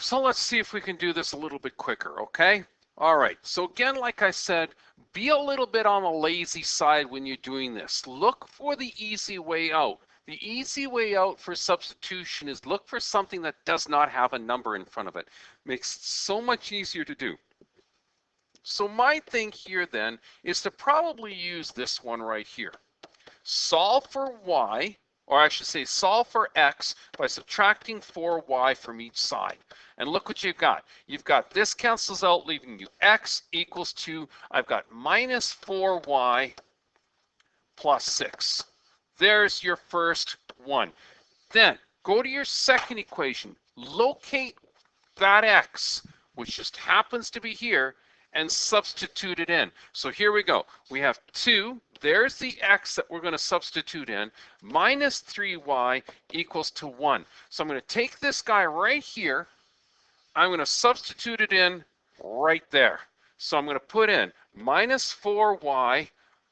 So let's see if we can do this a little bit quicker, okay? All right, so again, like I said, be a little bit on the lazy side when you're doing this. Look for the easy way out. The easy way out for substitution is look for something that does not have a number in front of it. Makes it so much easier to do. So my thing here then is to probably use this one right here. Solve for y, or I should say solve for x by subtracting 4y from each side. And look what you've got. You've got this cancels out, leaving you x equals 2. I've got minus 4y plus 6. There's your first one. Then go to your second equation. Locate that x, which just happens to be here, and substitute it in. So here we go. We have 2. There's the x that we're going to substitute in. Minus 3y equals to 1. So I'm going to take this guy right here. I'm going to substitute it in right there. So I'm going to put in minus 4y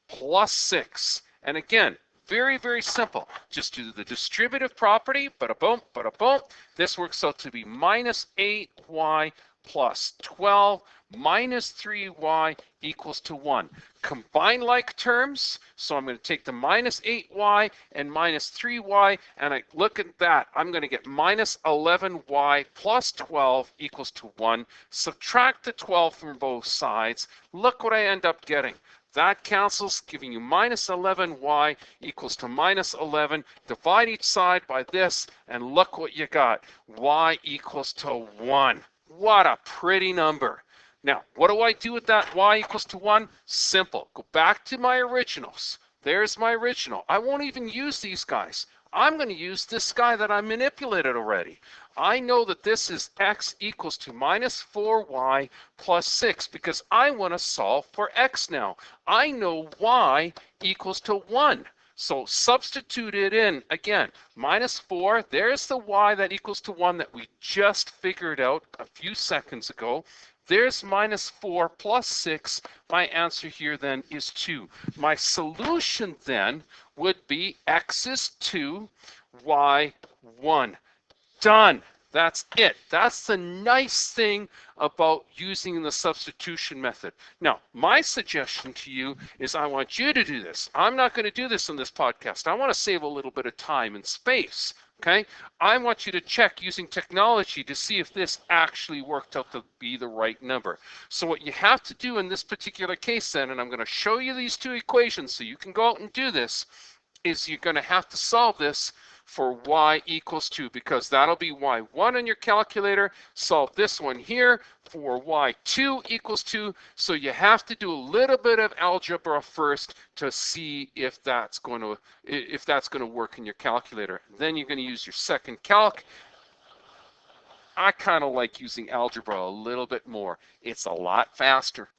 plus 6. And again, very, very simple. Just do the distributive property. Bada-boom, bada-boom. This works out to be minus 8y plus 12 minus 3y equals to 1. Combine like terms, so I'm going to take the minus 8y and minus 3y, and I look at that. I'm going to get minus 11y plus 12 equals to 1. Subtract the 12 from both sides. Look what I end up getting. That cancels, giving you minus 11y equals to minus 11. Divide each side by this, and look what you got. Y equals to 1. What a pretty number. Now, what do I do with that y equals to 1? Simple. Go back to my originals. There's my original. I won't even use these guys. I'm going to use this guy that I manipulated already. I know that this is x equals to minus 4y plus 6 because I want to solve for x now. I know y equals to 1. So substitute it in again. Minus 4, there's the y that equals to 1 that we just figured out a few seconds ago. There's minus 4 plus 6. My answer here then is 2. My solution then would be x is 2, y 1. Done. That's it. That's the nice thing about using the substitution method. Now, my suggestion to you is I want you to do this. I'm not going to do this in this podcast. I want to save a little bit of time and space. Okay? I want you to check using technology to see if this actually worked out to be the right number. So what you have to do in this particular case then, and I'm going to show you these two equations so you can go out and do this, is you're going to have to solve this for y equals 2 because that'll be y1 on your calculator. Solve this one here for y2 equals 2. So you have to do a little bit of algebra first to see if that's going to work in your calculator. Then you're going to use your second calc. I kind of like using algebra a little bit more. It's a lot faster.